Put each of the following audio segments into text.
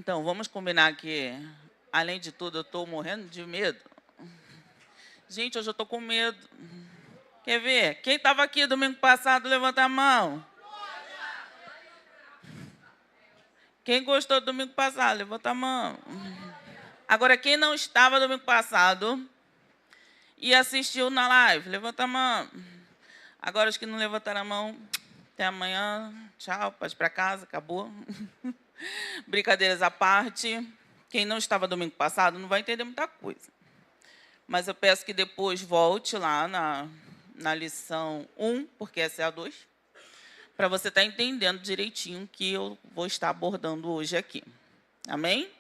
Então, vamos combinar que, além de tudo, eu estou morrendo de medo. Gente, hoje eu estou com medo. Quer ver? Quem estava aqui domingo passado, levanta a mão. Quem gostou do domingo passado, levanta a mão. Agora, quem não estava domingo passado e assistiu na live, levanta a mão. Agora, os que não levantaram a mão, até amanhã. Tchau, pode ir para casa, acabou. Brincadeiras à parte. Quem não estava domingo passado não vai entender muita coisa. Mas eu peço que depois volte lá na lição 1, porque essa é a 2, para você estar entendendo direitinho o que eu vou estar abordando hoje aqui. Amém?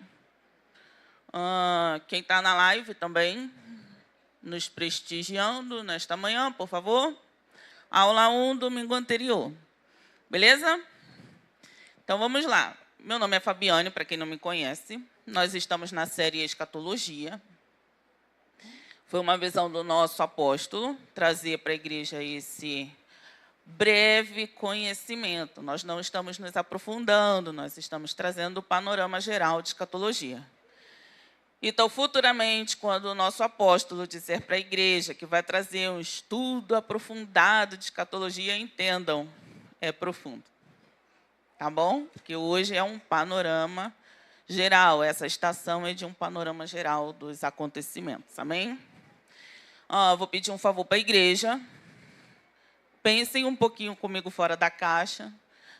Quem está na live também, nos prestigiando nesta manhã, por favor. Aula 1, domingo anterior. Beleza? Então, vamos lá. Meu nome é Fabiane, para quem não me conhece. Nós estamos na série Escatologia. Foi uma visão do nosso apóstolo trazer para a igreja esse breve conhecimento. Nós não estamos nos aprofundando, nós estamos trazendo o panorama geral de escatologia. Então, futuramente, quando o nosso apóstolo disser para a igreja que vai trazer um estudo aprofundado de escatologia, entendam, é profundo. Tá bom? Porque hoje é um panorama geral, essa estação é de um panorama geral dos acontecimentos. Amém? Vou pedir um favor para a igreja. Pensem um pouquinho comigo fora da caixa.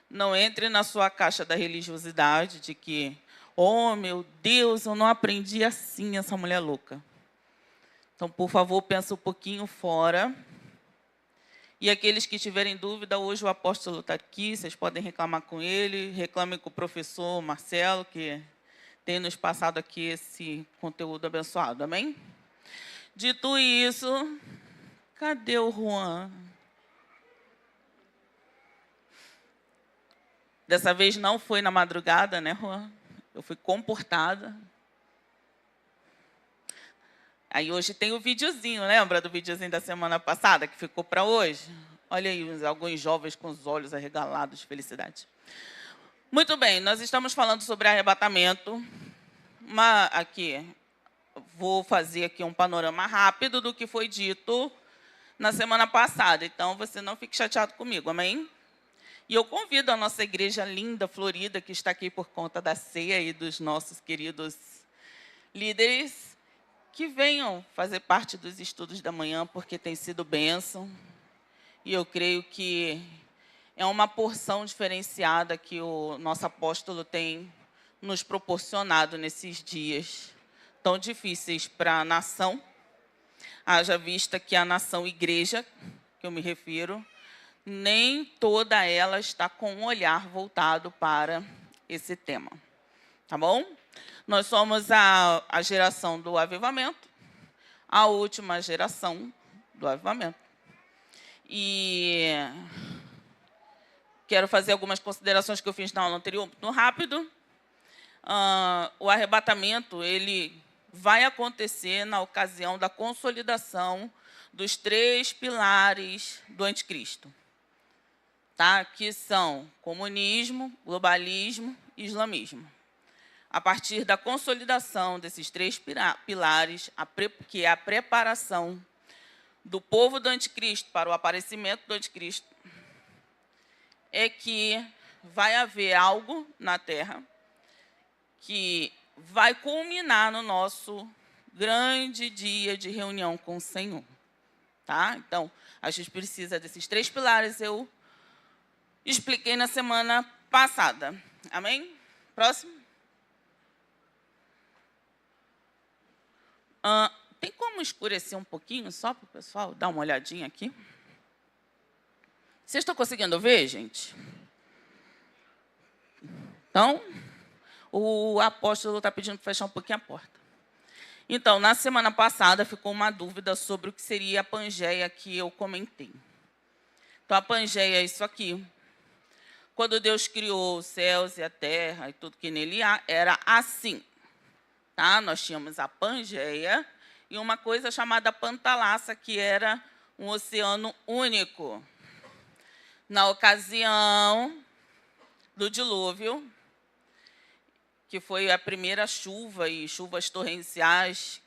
Não entre na sua caixa da religiosidade, de que, oh, meu Deus, eu não aprendi assim, essa mulher louca. Então, por favor, pense um pouquinho fora. E aqueles que tiverem dúvida, hoje o apóstolo está aqui, vocês podem reclamar com ele, reclamem com o professor Marcelo, que tem nos passado aqui esse conteúdo abençoado. Amém? Dito isso, cadê o Juan? Dessa vez não foi na madrugada, né, Juan? Eu fui comportada. Aí hoje tem o videozinho, lembra do videozinho da semana passada, que ficou para hoje? Olha aí, alguns jovens com os olhos arregalados de felicidade. Muito bem, nós estamos falando sobre arrebatamento. Vou fazer aqui um panorama rápido do que foi dito na semana passada. Então, você não fique chateado comigo, amém? E eu convido a nossa igreja linda, florida, que está aqui por conta da ceia e dos nossos queridos líderes, que venham fazer parte dos estudos da manhã, porque tem sido bênção. E eu creio que é uma porção diferenciada que o nosso apóstolo tem nos proporcionado nesses dias tão difíceis para a nação. Haja vista que a nação igreja, que eu me refiro, nem toda ela está com um olhar voltado para esse tema. Tá bom? Nós somos a geração do avivamento, a última geração do avivamento. E quero fazer algumas considerações que eu fiz na aula anterior, muito rápido. O arrebatamento, ele vai acontecer na ocasião da consolidação dos 3 pilares do anticristo, tá? Que são comunismo, globalismo e islamismo. A partir da consolidação desses 3 pilares, que é a preparação do povo do anticristo para o aparecimento do anticristo, é que vai haver algo na Terra que vai culminar no nosso grande dia de reunião com o Senhor. Tá? Então, a gente precisa desses 3 pilares, eu expliquei na semana passada. Amém? Próximo. Tem como escurecer um pouquinho, só para o pessoal dar uma olhadinha aqui? Vocês estão conseguindo ver, gente? Então, o apóstolo está pedindo para fechar um pouquinho a porta. Então, na semana passada, ficou uma dúvida sobre o que seria a Pangeia que eu comentei. Então, a Pangeia é isso aqui. Quando Deus criou os céus e a terra e tudo que nele há, era assim. Tá? Nós tínhamos a Pangeia e uma coisa chamada Pantalassa, que era um oceano único. Na ocasião do dilúvio, que foi a primeira chuva e chuvas torrenciais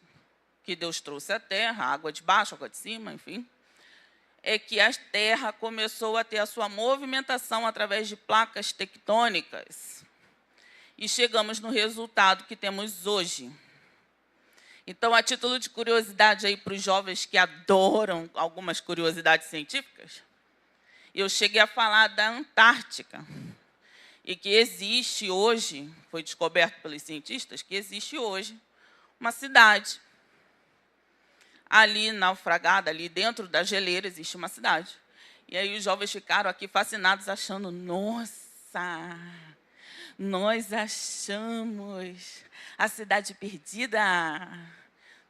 que Deus trouxe à terra, água de baixo, água de cima, enfim, é que a terra começou a ter a sua movimentação através de placas tectônicas. E chegamos no resultado que temos hoje. Então, a título de curiosidade aí para os jovens que adoram algumas curiosidades científicas, eu cheguei a falar da Antártica, e que existe hoje, foi descoberto pelos cientistas, que existe hoje uma cidade. Ali naufragada, ali dentro da geleira, existe uma cidade. E aí os jovens ficaram aqui fascinados, achando, nossa, nós achamos a cidade perdida.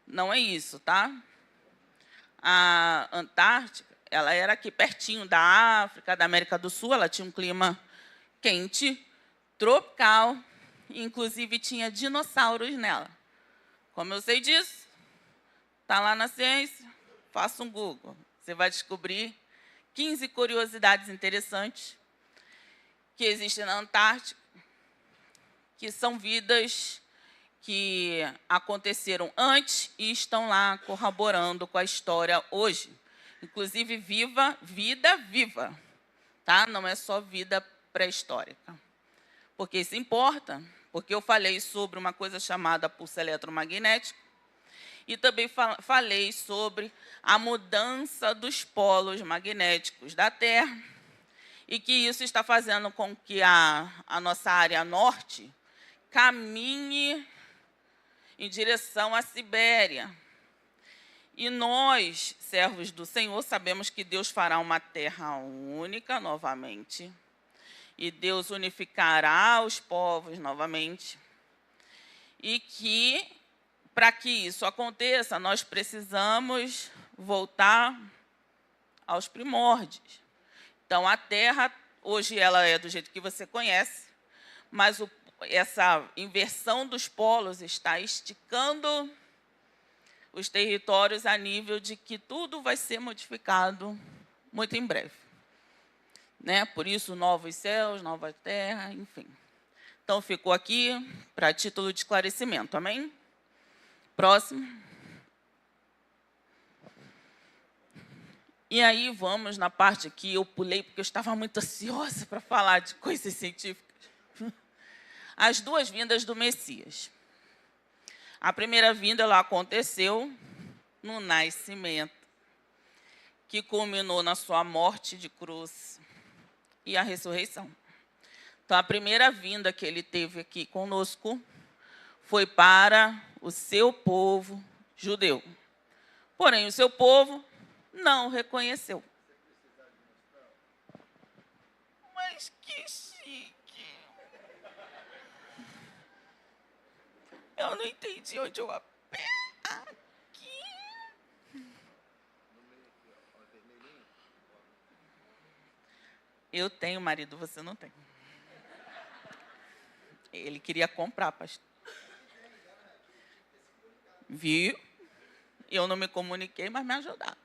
Não é isso, tá? A Antártica, ela era aqui pertinho da África, da América do Sul, ela tinha um clima quente, tropical, inclusive tinha dinossauros nela. Como eu sei disso? Está lá na ciência, faça um Google. Você vai descobrir 15 curiosidades interessantes que existem na Antártica, que são vidas que aconteceram antes e estão lá corroborando com a história hoje. Inclusive, vida viva, tá? Não é só vida pré-histórica. Porque isso importa, porque eu falei sobre uma coisa chamada pulso eletromagnético e também falei sobre a mudança dos polos magnéticos da Terra e que isso está fazendo com que a nossa área norte caminhe em direção à Sibéria. E nós, servos do Senhor, sabemos que Deus fará uma terra única novamente. E Deus unificará os povos novamente. E que, para que isso aconteça, nós precisamos voltar aos primórdios. Então, a terra, hoje, ela é do jeito que você conhece, mas essa inversão dos polos está esticando os territórios a nível de que tudo vai ser modificado muito em breve. Né? Por isso, novos céus, nova terra, enfim. Então, ficou aqui para título de esclarecimento, amém? Próximo. E aí, vamos na parte que eu pulei, porque eu estava muito ansiosa para falar de coisas científicas. As duas vindas do Messias. A primeira vinda ela aconteceu no nascimento, que culminou na sua morte de cruz e a ressurreição. Então, a primeira vinda que ele teve aqui conosco foi para o seu povo judeu. Porém, o seu povo não reconheceu. Mas que chique! Eu não entendi onde eu aperto. Aqui. Eu tenho marido, você não tem. Ele queria comprar, pastor. Viu? Eu não me comuniquei, mas me ajudaram.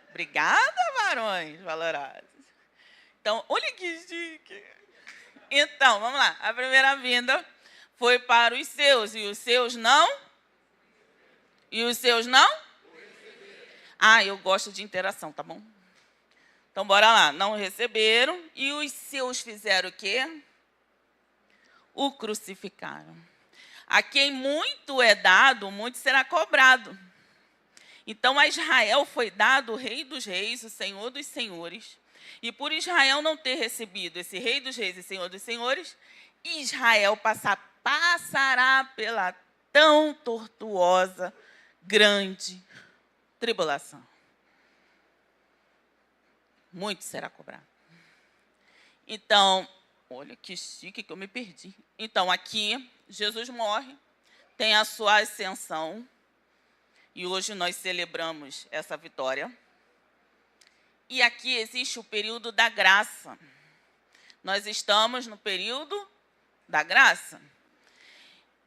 Obrigada, varões valorosos. Então, olha que chique. Então, vamos lá. A primeira vinda foi para os seus, e os seus não? E os seus não? Ah, eu gosto de interação, tá bom? Então, bora lá. Não receberam, e os seus fizeram o quê? O crucificaram. A quem muito é dado, muito será cobrado. Então, a Israel foi dado o Rei dos Reis, o Senhor dos Senhores. E por Israel não ter recebido esse Rei dos Reis e Senhor dos Senhores, Israel passará pela tão tortuosa, grande tribulação. Muito será cobrado. Então, olha que chique que eu me perdi. Então, aqui, Jesus morre, tem a sua ascensão, e hoje nós celebramos essa vitória. E aqui existe o período da graça. Nós estamos no período da graça.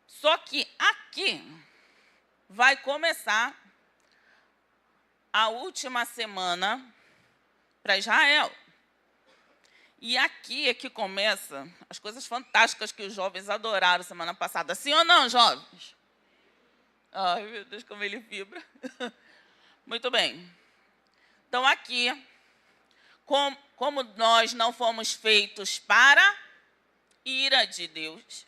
Só que aqui vai começar a última semana para Israel. E aqui é que começa as coisas fantásticas que os jovens adoraram semana passada. Sim ou não, jovens? Ai, meu Deus, como ele vibra. Muito bem. Então, aqui, como nós não fomos feitos para ira de Deus,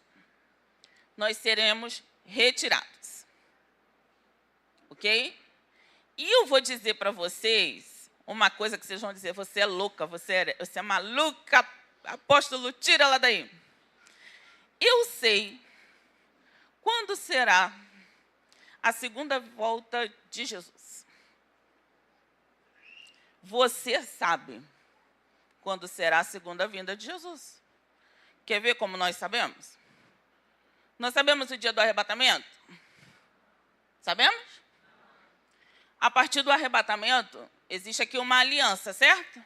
nós seremos retirados. Ok? E eu vou dizer para vocês uma coisa que vocês vão dizer: você é louca, você é maluca, apóstolo, tira ela daí. Eu sei quando será a segunda volta de Jesus. Você sabe quando será a segunda vinda de Jesus. Quer ver como nós sabemos? Nós sabemos o dia do arrebatamento? Sabemos? A partir do arrebatamento, existe aqui uma aliança, certo?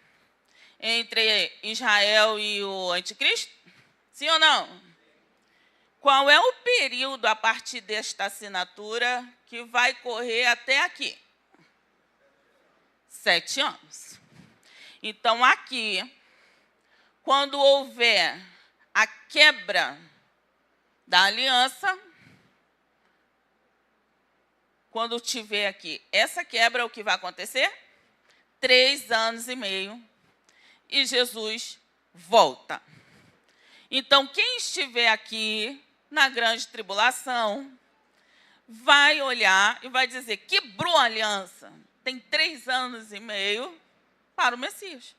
Entre Israel e o anticristo? Sim ou não? Qual é o período a partir desta assinatura que vai correr até aqui? 7 anos. Então, aqui, quando houver a quebra da aliança, quando tiver aqui essa quebra, o que vai acontecer? 3 anos e meio e Jesus volta. Então, quem estiver aqui na grande tribulação vai olhar e vai dizer: quebrou a aliança. Tem 3 anos e meio para o Messias.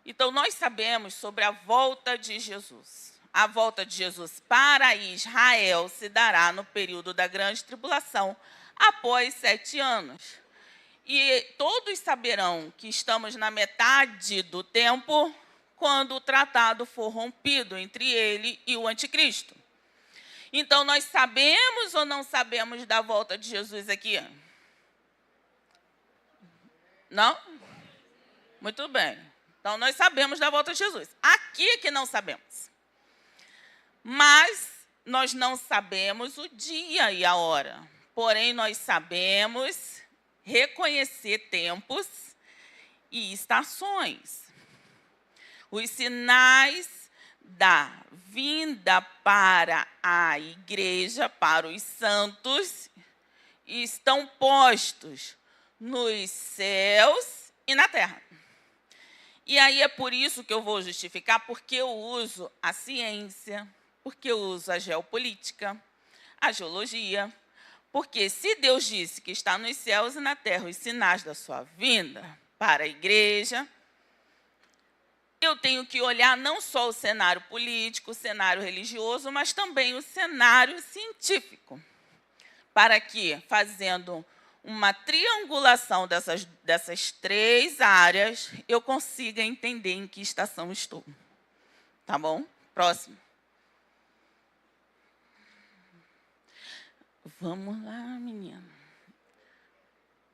Então, nós sabemos sobre a volta de Jesus. A volta de Jesus para Israel se dará no período da grande tribulação, após 7 anos. E todos saberão que estamos na metade do tempo, quando o tratado for rompido entre ele e o anticristo. Então, nós sabemos ou não sabemos da volta de Jesus aqui? Não? Muito bem. Então, nós sabemos da volta de Jesus. Aqui é que não sabemos. Mas nós não sabemos o dia e a hora. Porém, nós sabemos reconhecer tempos e estações. Os sinais da vinda para a igreja, para os santos, estão postos nos céus e na terra. E aí é por isso que eu vou justificar, porque eu uso a ciência, porque eu uso a geopolítica, a geologia, porque se Deus disse que está nos céus e na terra os sinais da sua vinda para a igreja, eu tenho que olhar não só o cenário político, o cenário religioso, mas também o cenário científico, para que, fazendo uma triangulação dessas 3 áreas, eu consiga entender em que estação estou. Tá bom? Próximo. Vamos lá, menina.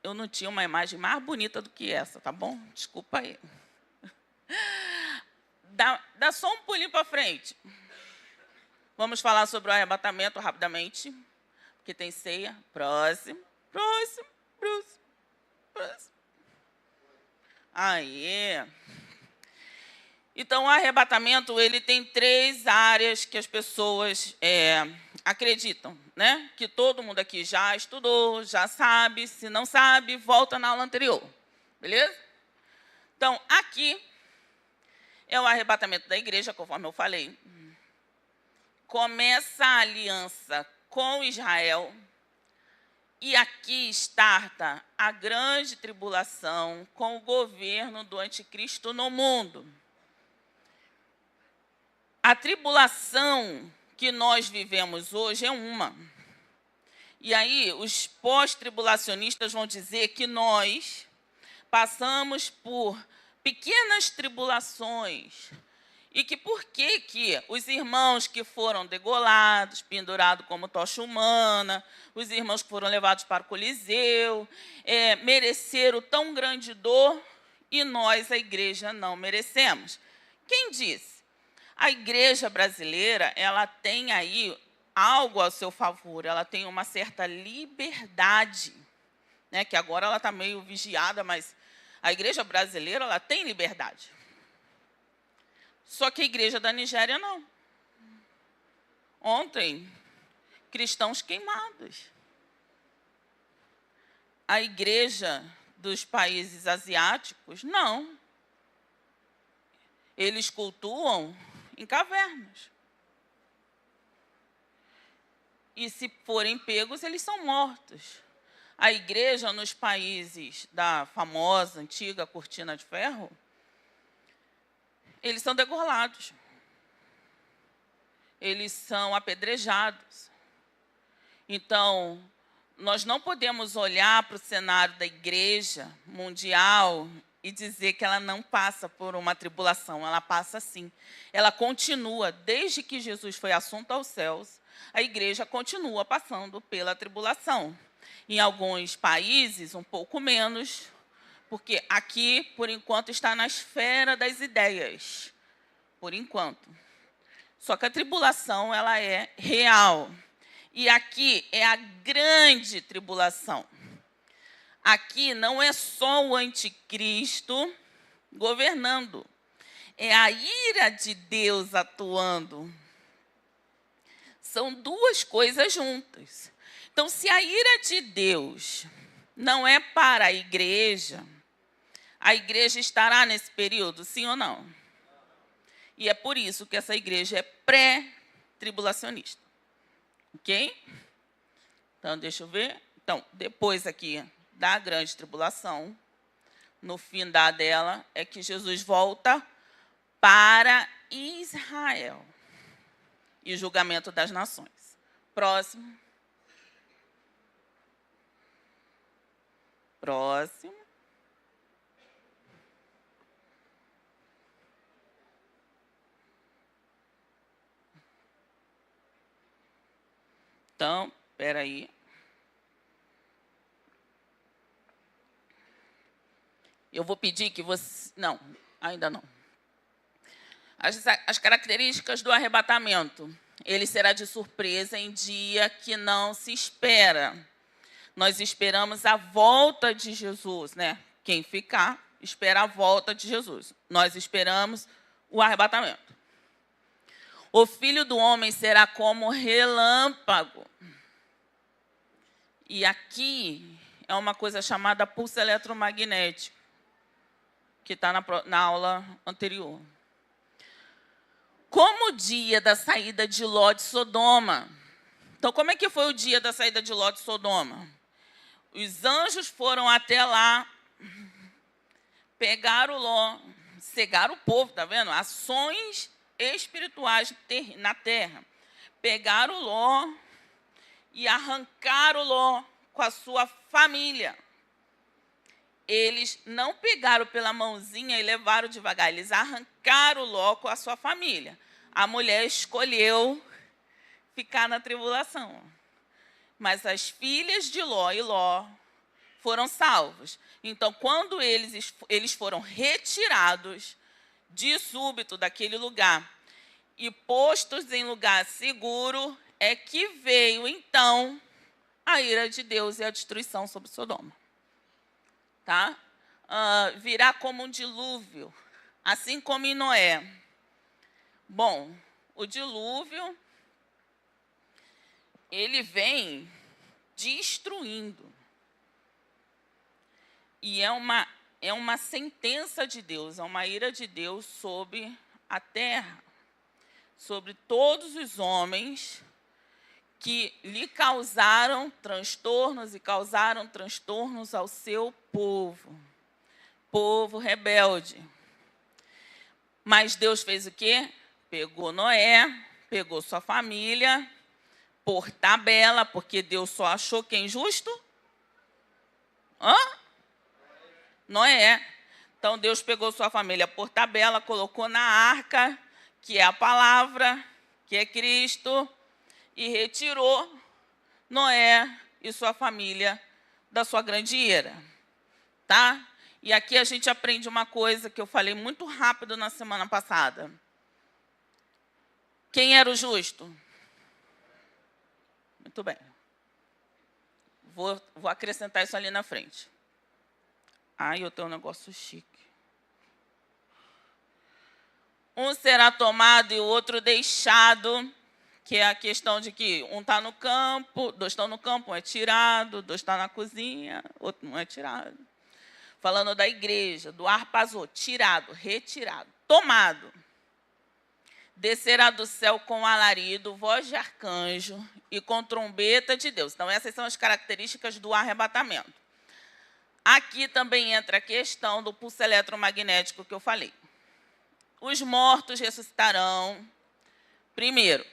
Eu não tinha uma imagem mais bonita do que essa, tá bom? Desculpa aí. Dá só um pulinho para frente. Vamos falar sobre o arrebatamento rapidamente, porque tem ceia. Próximo. Aí. Então, o arrebatamento, ele tem 3 áreas que as pessoas acreditam, né? Que todo mundo aqui já estudou, já sabe. Se não sabe, volta na aula anterior. Beleza? Então, aqui é o arrebatamento da igreja, conforme eu falei. Começa a aliança com Israel. E aqui starta a grande tribulação com o governo do anticristo no mundo. A tribulação que nós vivemos hoje é uma. E aí, os pós-tribulacionistas vão dizer que nós passamos por pequenas tribulações. E que por que os irmãos que foram degolados, pendurados como tocha humana, os irmãos que foram levados para o Coliseu, mereceram tão grande dor e nós, a igreja, não merecemos? Quem disse? A igreja brasileira, ela tem aí algo ao seu favor, ela tem uma certa liberdade, né, que agora ela está meio vigiada, mas a igreja brasileira ela tem liberdade. Só que a igreja da Nigéria não. Ontem, cristãos queimados. A igreja dos países asiáticos, não. Eles cultuam em cavernas. E se forem pegos, eles são mortos. A igreja nos países da famosa, antiga cortina de ferro, eles são degolados. Eles são apedrejados. Então, nós não podemos olhar para o cenário da igreja mundial e dizer que ela não passa por uma tribulação. Ela passa sim. Ela continua, desde que Jesus foi assunto aos céus, a igreja continua passando pela tribulação. Em alguns países, um pouco menos, porque aqui, por enquanto, está na esfera das ideias. Por enquanto. Só que a tribulação, ela é real. E aqui é a grande tribulação. Aqui não é só o anticristo governando. É a ira de Deus atuando. São duas coisas juntas. Então, se a ira de Deus não é para a igreja estará nesse período, sim ou não? E é por isso que essa igreja é pré-tribulacionista. Ok? Então, deixa eu ver. Então, depois aqui da grande tribulação, no fim dela, é que Jesus volta para Israel. E o julgamento das nações. Próximo. Próximo. Então, espera aí. Eu vou pedir que você... Não, ainda não. As características do arrebatamento. Ele será de surpresa em dia que não se espera. Nós esperamos a volta de Jesus, né? Quem ficar, espera a volta de Jesus. Nós esperamos o arrebatamento. O Filho do Homem será como relâmpago. E aqui é uma coisa chamada pulso eletromagnético, que está na aula anterior. Como o dia da saída de Ló de Sodoma. Então, como é que foi o dia da saída de Ló de Sodoma? Os anjos foram até lá, pegaram Ló, cegaram o povo, tá vendo? Ações espirituais na terra. Pegaram Ló e arrancaram Ló com a sua família. Eles não pegaram pela mãozinha e levaram devagar, eles arrancaram Ló com a sua família. A mulher escolheu ficar na tribulação. Mas as filhas de Ló e Ló foram salvos. Então, quando eles foram retirados de súbito daquele lugar e postos em lugar seguro, é que veio, então, a ira de Deus e a destruição sobre Sodoma. Tá? Virá como um dilúvio, assim como em Noé. Bom, o dilúvio, ele vem destruindo. E é uma sentença de Deus, é uma ira de Deus sobre a terra, sobre todos os homens que lhe causaram transtornos e causaram transtornos ao seu povo rebelde. Mas Deus fez o quê? Pegou Noé, pegou sua família, por tabela, porque Deus só achou quem justo? Noé. Então, Deus pegou sua família por tabela, colocou na arca, que é a palavra, que é Cristo, e retirou Noé e sua família da sua grande ira. Tá? E aqui a gente aprende uma coisa que eu falei muito rápido na semana passada. Quem era o justo? Muito bem. Vou acrescentar isso ali na frente. Eu tenho um negócio chique. Um será tomado e o outro deixado, que é a questão de que um está no campo, dois estão no campo, um é tirado, dois está na cozinha, outro não é tirado. Falando da igreja, do arpazô, tirado, retirado, tomado. Descerá do céu com alarido, voz de arcanjo e com trombeta de Deus. Então, essas são as características do arrebatamento. Aqui também entra a questão do pulso eletromagnético que eu falei. Os mortos ressuscitarão, primeiro,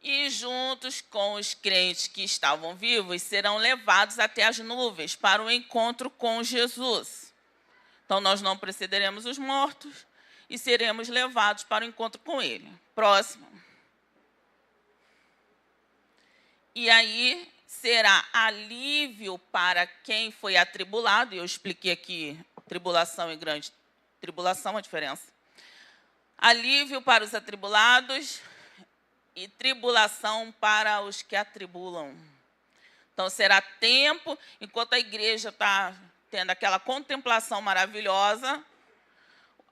e juntos com os crentes que estavam vivos, serão levados até as nuvens para o encontro com Jesus. Então, nós não precederemos os mortos e seremos levados para o encontro com ele. Próximo. E aí será alívio para quem foi atribulado, e eu expliquei aqui tribulação e grande tribulação, a diferença. Alívio para os atribulados e tribulação para os que atribulam. Então, será tempo, enquanto a igreja está tendo aquela contemplação maravilhosa,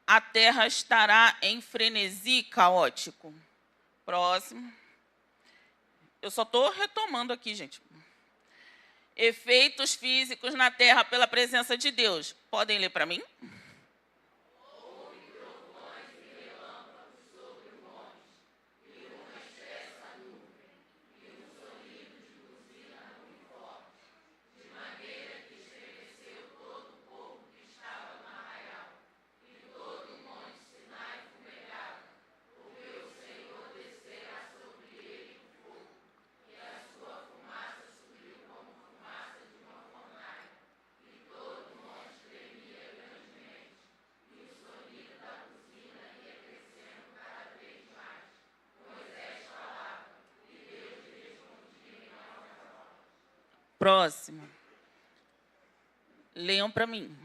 a terra estará em frenesi caótico. Próximo. Eu só estou retomando aqui, gente. Efeitos físicos na terra pela presença de Deus. Podem ler para mim? Próximo. Leiam para mim.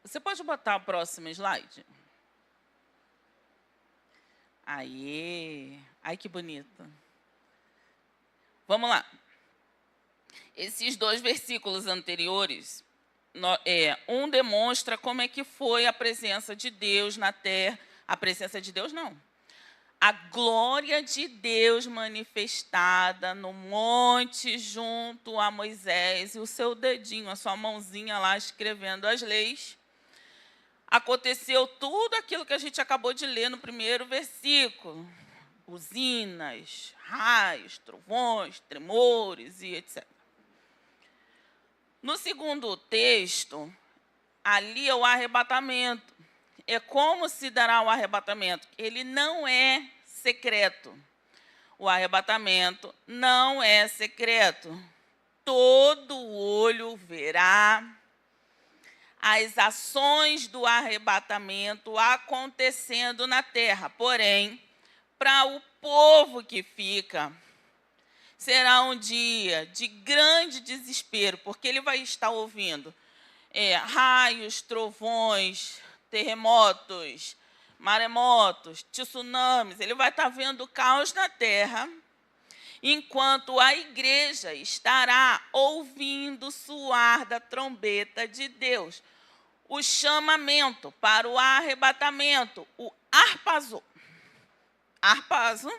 Você pode botar o próximo slide? Aê! Ai, que bonito. Vamos lá. Esses dois versículos anteriores, um demonstra como é que foi a presença de Deus na terra. A presença de Deus, não. A glória de Deus manifestada no monte junto a Moisés e o seu dedinho, a sua mãozinha lá escrevendo as leis. Aconteceu tudo aquilo que a gente acabou de ler no primeiro versículo. Buzinas, raios, trovões, tremores e etc. No segundo texto, ali é o arrebatamento. É como se dará o arrebatamento. Ele não é secreto. O arrebatamento não é secreto. Todo olho verá as ações do arrebatamento acontecendo na terra. Porém, para o povo que fica, será um dia de grande desespero, porque ele vai estar ouvindo raios, trovões, terremotos, maremotos, tsunamis. Ele vai estar vendo caos na terra, enquanto a igreja estará ouvindo o soar da trombeta de Deus. O chamamento para o arrebatamento, o arpazô. Arpazô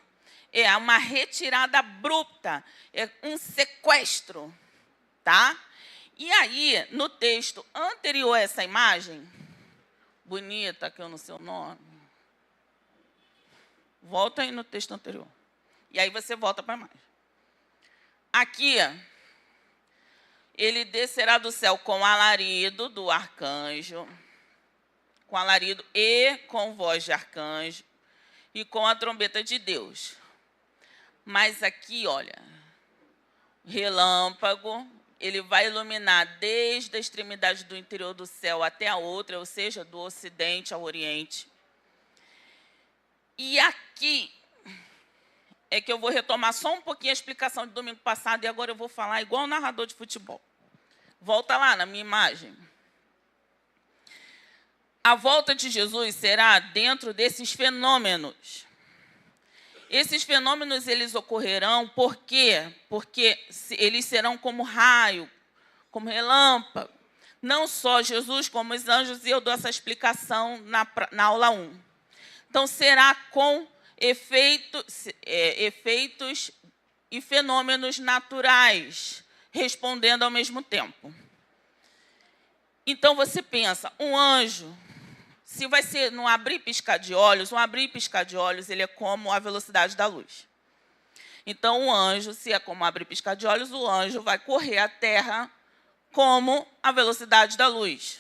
é uma retirada abrupta, é um sequestro, tá? E aí, no texto anterior a essa imagem, bonita, que eu não sei o nome, volta aí no texto anterior. E aí você volta para a imagem. Aqui, ele descerá do céu com alarido do arcanjo, com alarido e com voz de arcanjo, e com a trombeta de Deus. Mas aqui, olha, relâmpago, ele vai iluminar desde a extremidade do interior do céu até a outra, ou seja, do ocidente ao oriente. E aqui é que eu vou retomar só um pouquinho a explicação de domingo passado e agora eu vou falar igual o narrador de futebol. Volta lá na minha imagem. A volta de Jesus será dentro desses fenômenos. Esses fenômenos eles ocorrerão por quê? Porque eles serão como raio, como relâmpago. Não só Jesus, como os anjos, e eu dou essa explicação na aula 1. Então, será com efeitos e fenômenos naturais, respondendo ao mesmo tempo. Então, você pensa, um anjo, se vai ser num abrir e piscar de olhos, um abrir e piscar de olhos ele é como a velocidade da luz. Então, um anjo, se é como abrir e piscar de olhos, o anjo vai correr a terra como a velocidade da luz.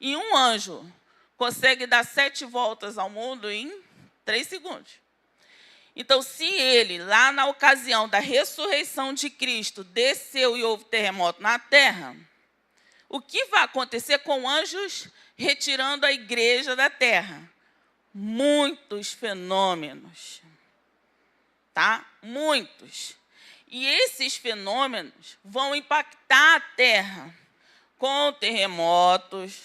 E um anjo consegue dar 7 voltas ao mundo em 3 segundos. Então, se ele, lá na ocasião da ressurreição de Cristo, desceu e houve terremoto na terra, o que vai acontecer com anjos retirando a igreja da terra? Muitos fenômenos. Tá? Muitos. E esses fenômenos vão impactar a terra com terremotos,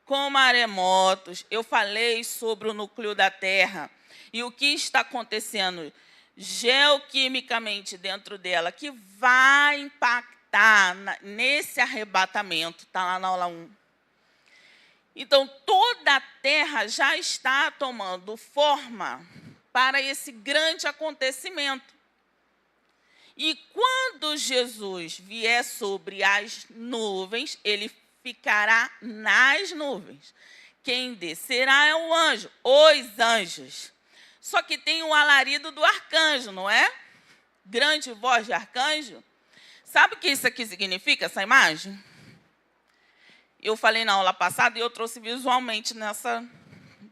com maremotos. Eu falei sobre o núcleo da terra e o que está acontecendo geoquimicamente dentro dela, que vai impactar nesse arrebatamento, está lá na aula 1. Então, toda a terra já está tomando forma para esse grande acontecimento. E quando Jesus vier sobre as nuvens, ele ficará nas nuvens. Quem descerá é o anjo, os anjos. Só que tem o alarido do arcanjo, não é? Grande voz de arcanjo. Sabe o que isso aqui significa, essa imagem? Eu falei na aula passada e eu trouxe visualmente nessa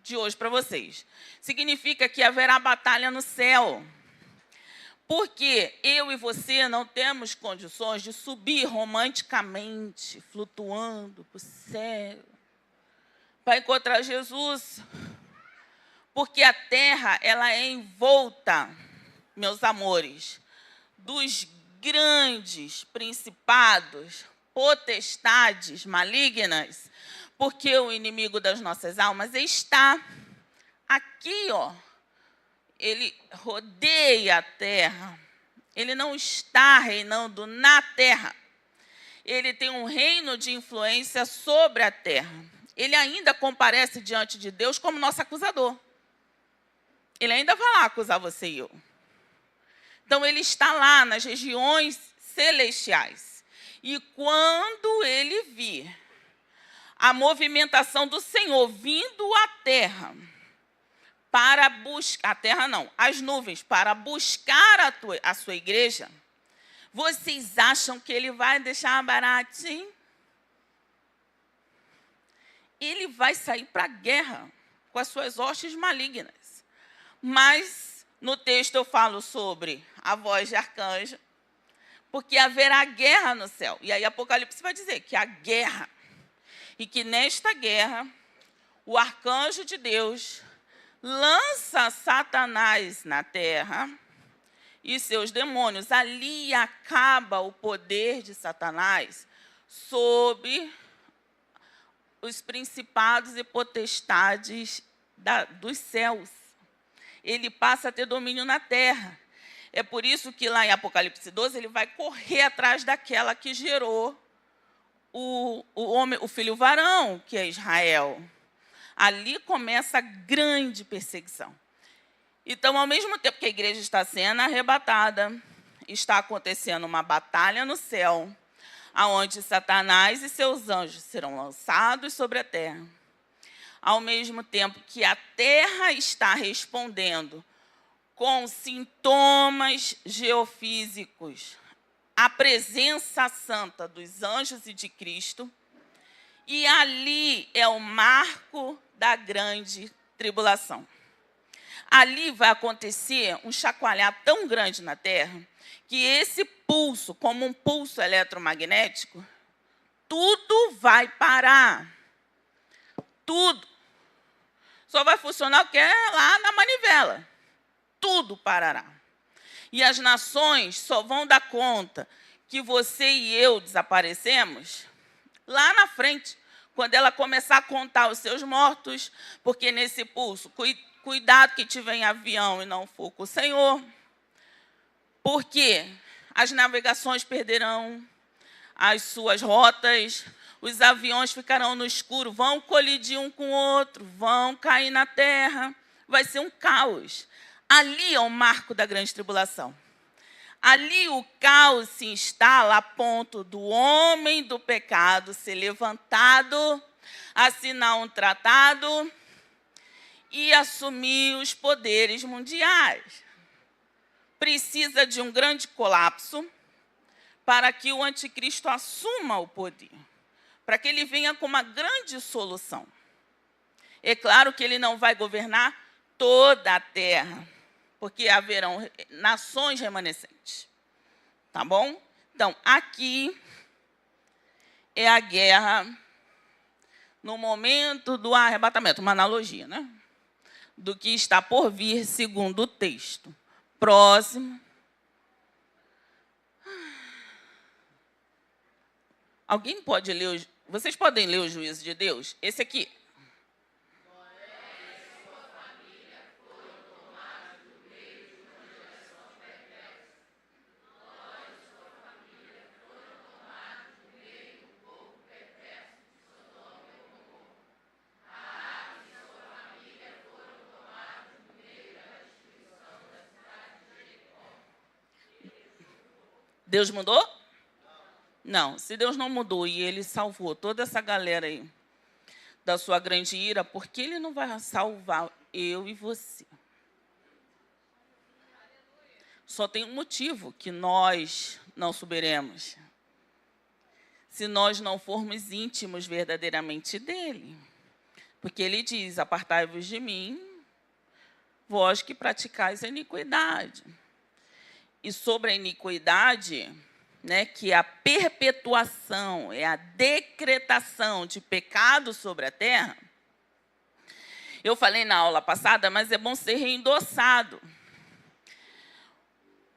de hoje para vocês. Significa que haverá batalha no céu. Porque eu e você não temos condições de subir romanticamente, flutuando para o céu, para encontrar Jesus. Porque a terra ela é envolta, meus amores, dos grandes principados, potestades malignas, porque o inimigo das nossas almas está aqui, ó. Ele rodeia a terra. Ele não está reinando na terra. Ele tem um reino de influência sobre a terra. Ele ainda comparece diante de Deus como nosso acusador. Ele ainda vai lá acusar você e eu. Então, ele está lá nas regiões celestiais. E quando ele vir a movimentação do Senhor vindo à terra, para buscar, a terra não, as nuvens, para buscar a sua igreja, vocês acham que ele vai deixar baratinho? Ele vai sair para a guerra com as suas hostes malignas. Mas no texto eu falo sobre a voz de arcanjo, porque haverá guerra no céu. E aí Apocalipse vai dizer que há guerra. E que nesta guerra, o arcanjo de Deus lança Satanás na terra e seus demônios. Ali acaba o poder de Satanás sobre os principados e potestades dos céus. Ele passa a ter domínio na terra. É por isso que lá em Apocalipse 12, ele vai correr atrás daquela que gerou o filho varão, que é Israel. Ali começa a grande perseguição. Então, ao mesmo tempo que a igreja está sendo arrebatada, está acontecendo uma batalha no céu, onde Satanás e seus anjos serão lançados sobre a terra. Ao mesmo tempo que a terra está respondendo com sintomas geofísicos, a presença santa dos anjos e de Cristo, e ali é o marco da grande tribulação. Ali vai acontecer um chacoalhar tão grande na terra, que esse pulso, como um pulso eletromagnético, tudo vai parar. Tudo. Só vai funcionar o que é lá na manivela. Tudo parará. e as nações só vão dar conta que você e eu desaparecemos lá na frente, quando ela começar a contar os seus mortos, porque nesse pulso, cuidado que tiver em avião e não for com o Senhor, porque as navegações perderão as suas rotas, os aviões ficarão no escuro, vão colidir um com o outro, vão cair na terra, vai ser um caos. Ali é o marco da grande tribulação. Ali o caos se instala a ponto do homem do pecado ser levantado, assinar um tratado e assumir os poderes mundiais. Precisa de um grande colapso para que o anticristo assuma o poder, para que ele venha com uma grande solução. É claro que ele não vai governar toda a terra, porque haverão nações remanescentes. Tá bom? Então, aqui é a guerra no momento do arrebatamento, uma analogia, né? Do que está por vir, segundo o texto. Próximo. Alguém pode ler, vocês podem ler o juízo de Deus? Esse aqui. Deus mudou? Não, se Deus não mudou e ele salvou toda essa galera aí da sua grande ira, por que ele não vai salvar eu e você? Só tem um motivo que nós não subiremos. Se nós não formos íntimos verdadeiramente dele. Porque ele diz, apartai-vos de mim, vós que praticais a iniquidade. E sobre a iniquidade, né, que é a perpetuação, é a decretação de pecado sobre a terra, eu falei na aula passada, mas é bom ser reendossado.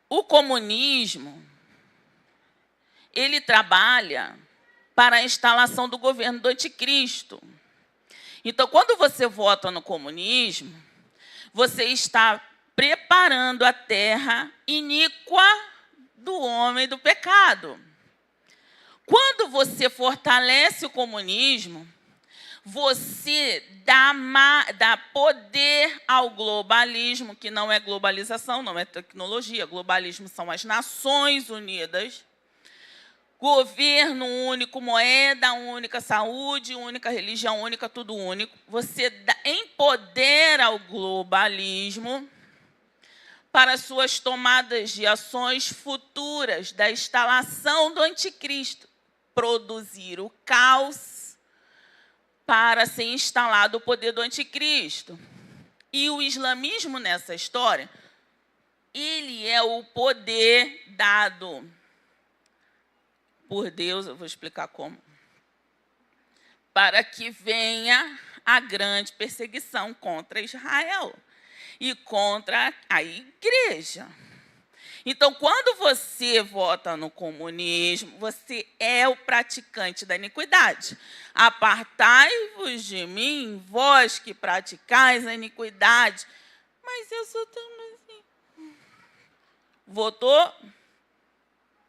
O comunismo, ele trabalha para a instalação do governo do anticristo. Então, quando você vota no comunismo, você está preparando a terra iníqua do homem do pecado. Quando você fortalece o comunismo, você dá poder ao globalismo, que não é globalização, não é tecnologia. Globalismo são as Nações Unidas. Governo único, moeda única, saúde única, religião única, tudo único. Você empodera o globalismo para suas tomadas de ações futuras da instalação do anticristo. Produzir o caos para ser instalado o poder do anticristo. E o islamismo nessa história, ele é o poder dado por Deus, eu vou explicar como, para que venha a grande perseguição contra Israel e contra a igreja. Então, quando você vota no comunismo, você é o praticante da iniquidade. Apartai-vos de mim, vós que praticais a iniquidade. Mas eu sou tão assim. Votou?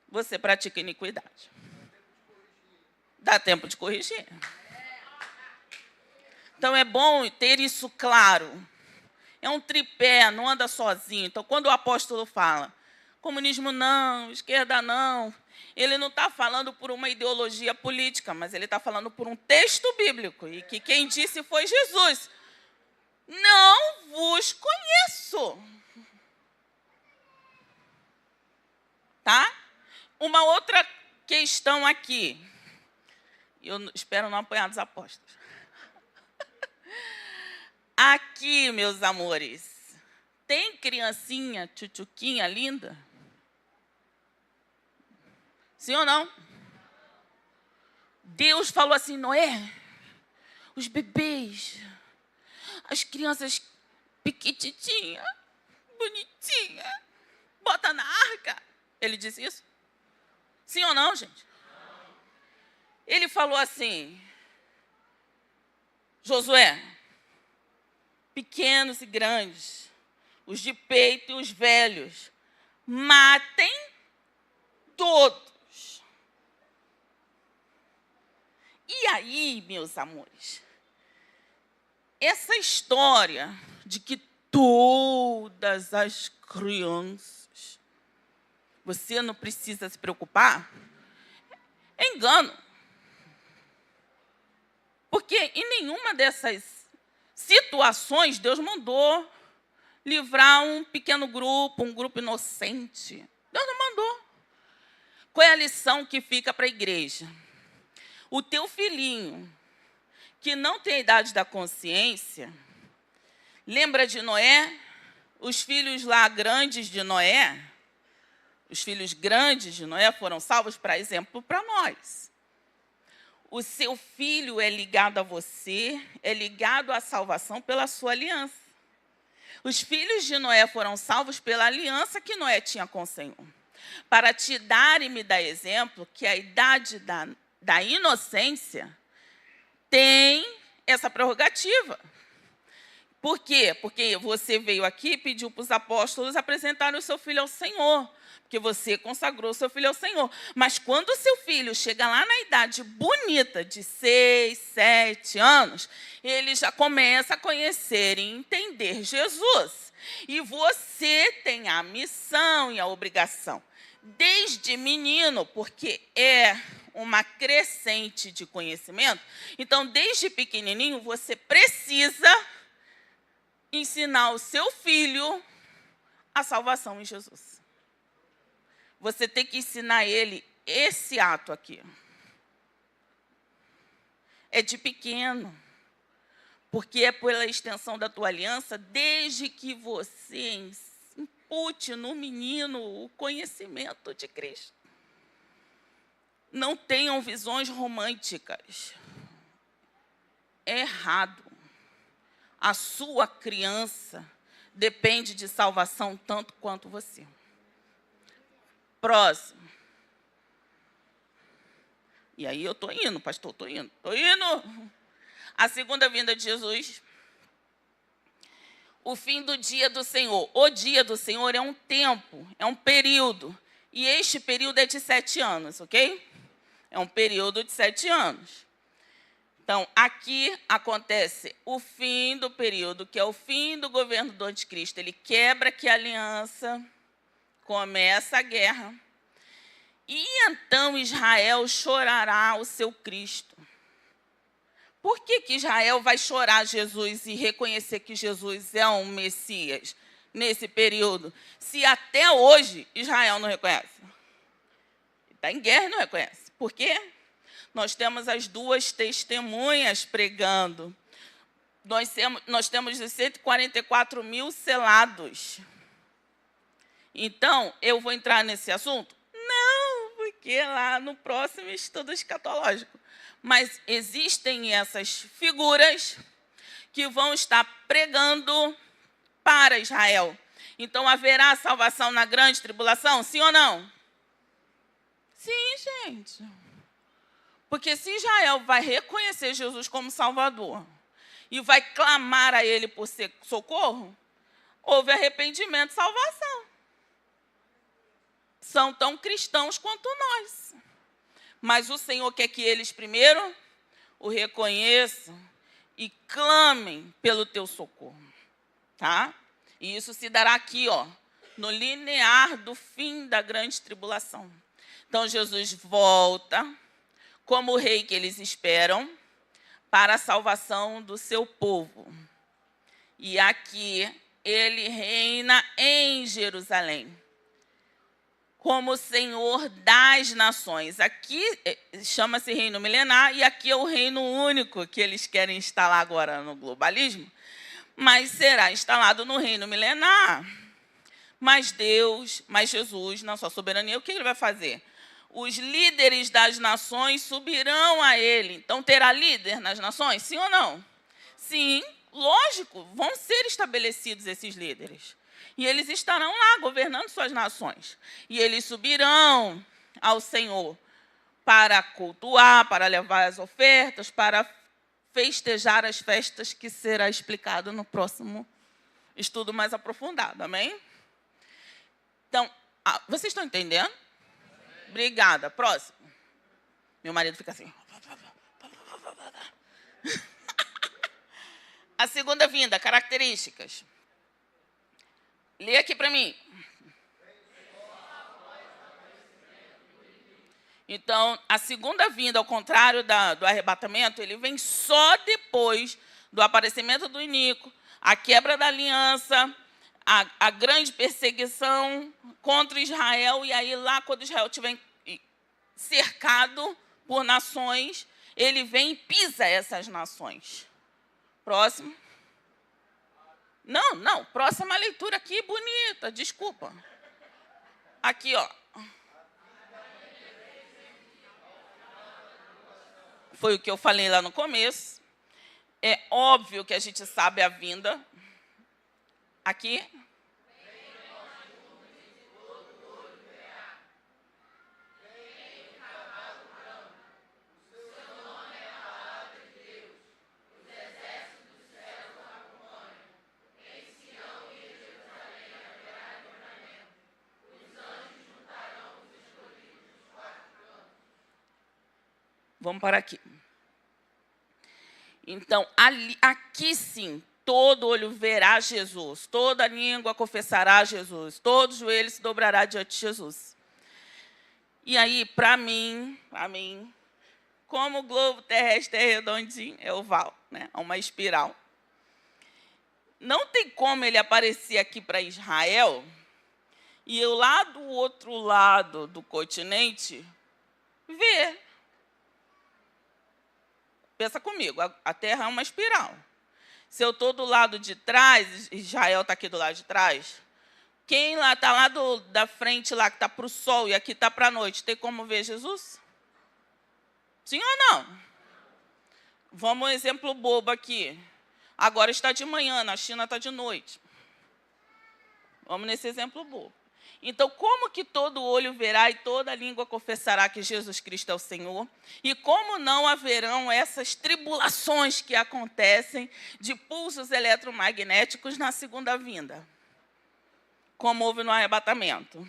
Você pratica iniquidade. Dá tempo de corrigir. Então, é bom ter isso claro. É um tripé, não anda sozinho. Então, quando o apóstolo fala, comunismo não, esquerda não, ele não está falando por uma ideologia política, mas ele está falando por um texto bíblico, e que quem disse foi Jesus. Não vos conheço. Tá? Uma outra questão aqui. Eu espero não apanhar dos apóstolos. Aqui, meus amores, tem criancinha, tchutchuquinha linda? Sim ou não? Deus falou assim, Noé, os bebês, as crianças piquititinhas, bonitinhas, bota na arca. Ele disse isso? Sim ou não, gente? Ele falou assim, Josué, pequenos e grandes, os de peito e os velhos, matem todos. E aí, meus amores, essa história de que todas as crianças, você não precisa se preocupar, é engano. Porque em nenhuma dessas situações Deus mandou livrar um pequeno grupo, um grupo inocente. Deus não mandou. Qual é a lição que fica para a igreja? O teu filhinho, que não tem a idade da consciência, lembra de Noé? Os filhos lá grandes de Noé, os filhos grandes de Noé foram salvos, por exemplo, para nós. O seu filho é ligado a você, é ligado à salvação pela sua aliança. Os filhos de Noé foram salvos pela aliança que Noé tinha com o Senhor. Para te dar e me dar exemplo que a idade da inocência tem essa prerrogativa. Por quê? Porque você veio aqui e pediu para os apóstolos apresentarem o seu filho ao Senhor. Porque você consagrou o seu filho ao Senhor. Mas quando o seu filho chega lá na idade bonita de 6, 7 anos, ele já começa a conhecer e entender Jesus. E você tem a missão e a obrigação, desde menino, porque é uma crescente de conhecimento. Então, desde pequenininho, você precisa ensinar o seu filho a salvação em Jesus. Você tem que ensinar ele esse ato aqui. É de pequeno, porque é pela extensão da tua aliança, desde que você impute no menino o conhecimento de Cristo. Não tenham visões românticas. É errado. A sua criança depende de salvação tanto quanto você. Próximo. E aí eu estou indo, pastor, estou indo. A segunda vinda de Jesus. O fim do dia do Senhor. O dia do Senhor é um tempo, é um período. E este período é de 7 anos, ok? É um período de 7 anos. Então, aqui acontece o fim do período, que é o fim do governo do anticristo. Ele quebra aqui a aliança, começa a guerra. E então Israel chorará o seu Cristo. Por que Israel vai chorar Jesus e reconhecer que Jesus é um Messias nesse período, se até hoje Israel não reconhece? Está em guerra e não reconhece. Por quê? Nós temos as duas testemunhas pregando. Nós temos os 144 mil selados. Então, eu vou entrar nesse assunto? Não, porque lá no próximo estudo escatológico. Mas existem essas figuras que vão estar pregando para Israel. Então, haverá salvação na grande tribulação? Sim ou não? Sim, gente. Porque se Israel vai reconhecer Jesus como Salvador e vai clamar a Ele por socorro, houve arrependimento e salvação. São tão cristãos quanto nós. Mas o Senhor quer que eles primeiro o reconheçam e clamem pelo teu socorro. Tá? E isso se dará aqui, ó, no linear do fim da grande tribulação. Então, Jesus volta como o rei que eles esperam para a salvação do seu povo. E aqui ele reina em Jerusalém como Senhor das nações. Aqui chama-se reino milenar e aqui é o reino único que eles querem instalar agora no globalismo, mas será instalado no reino milenar. Mas Deus, mas Jesus, na sua soberania, o que ele vai fazer? Os líderes das nações subirão a ele. Então, terá líder nas nações? Sim ou não? Sim, lógico, vão ser estabelecidos esses líderes. E eles estarão lá governando suas nações. E eles subirão ao Senhor para cultuar, para levar as ofertas, para festejar as festas, que será explicado no próximo estudo mais aprofundado. Amém? Então, vocês estão entendendo? Obrigada. Próximo. Meu marido fica assim. A segunda vinda, características. Lê aqui para mim. Então, a segunda vinda, ao contrário do arrebatamento, ele vem só depois do aparecimento do iníquo, a quebra da aliança, a grande perseguição contra Israel, e aí lá, quando Israel estiver cercado por nações, ele vem e pisa essas nações. Próximo. Não, próxima leitura aqui, bonita, desculpa. Aqui, ó. Foi o que eu falei lá no começo. É óbvio que a gente sabe a vinda. Aqui. Vamos parar aqui. Então, aqui sim, todo olho verá Jesus, toda língua confessará Jesus, todo joelho se dobrará diante de Jesus. E aí, para mim, como o globo terrestre é redondinho, é oval, né? É uma espiral. Não tem como ele aparecer aqui para Israel e eu lá do outro lado do continente ver. Pensa comigo, a Terra é uma espiral. Se eu estou do lado de trás, Israel está aqui do lado de trás, quem lá está lá da frente, lá que está para o sol e aqui está para a noite, tem como ver Jesus? Sim ou não? Vamos um exemplo bobo aqui. Agora está de manhã, na China está de noite. Vamos nesse exemplo bobo. Então, como que todo olho verá e toda língua confessará que Jesus Cristo é o Senhor? E como não haverão essas tribulações que acontecem de pulsos eletromagnéticos na segunda vinda? Como houve no arrebatamento?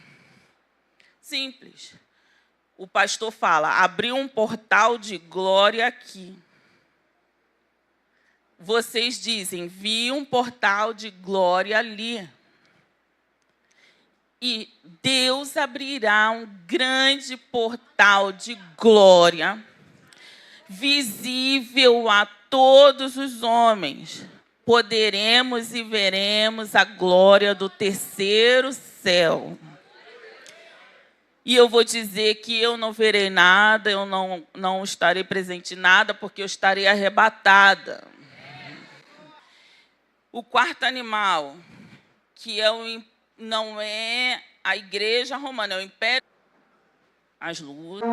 Simples. O pastor fala, abriu um portal de glória aqui. Vocês dizem, vi um portal de glória ali. E Deus abrirá um grande portal de glória, visível a todos os homens. Poderemos e veremos a glória do terceiro céu. E eu vou dizer que eu não verei nada, eu não estarei presente em nada, porque eu estarei arrebatada. O quarto animal, que não é a igreja romana, é o império. As luzes.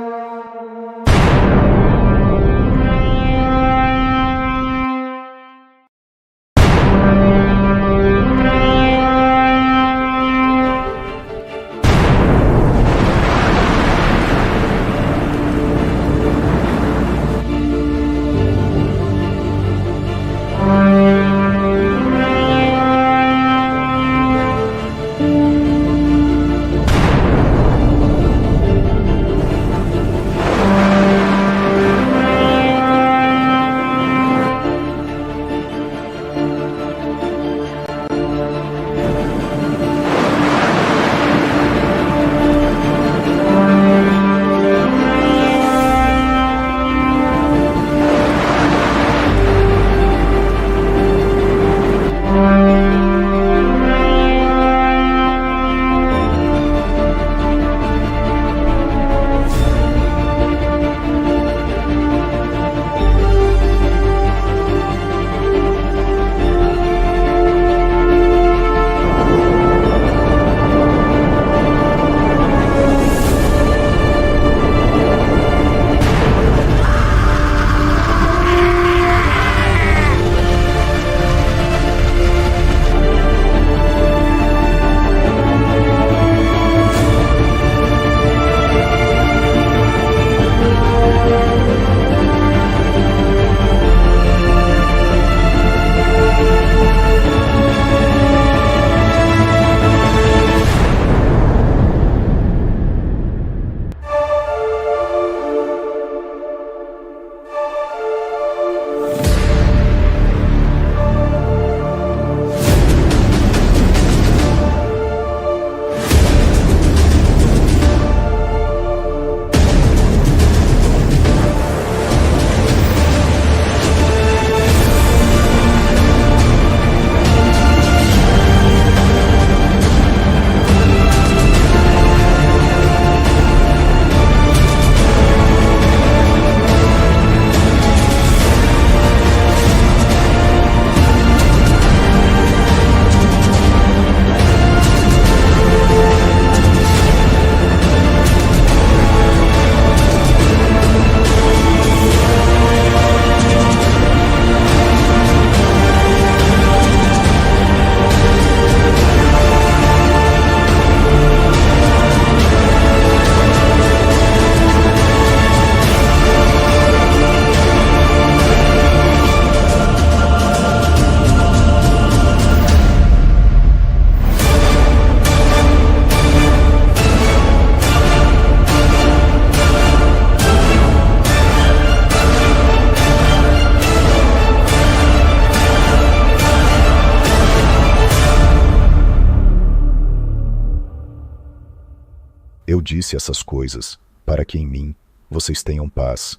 disse essas coisas, para que em mim vocês tenham paz.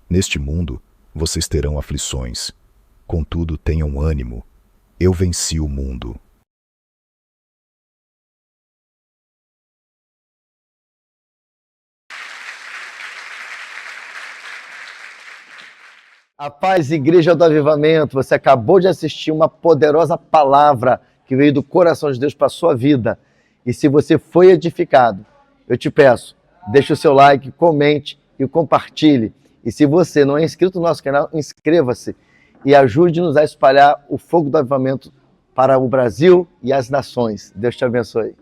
Neste mundo vocês terão aflições. Contudo, tenham ânimo. Eu venci o mundo. A paz, Igreja do Avivamento, você acabou de assistir uma poderosa palavra que veio do coração de Deus para a sua vida. E se você foi edificado, eu te peço, deixe o seu like, comente e compartilhe. E se você não é inscrito no nosso canal, inscreva-se e ajude-nos a espalhar o fogo do avivamento para o Brasil e as nações. Deus te abençoe.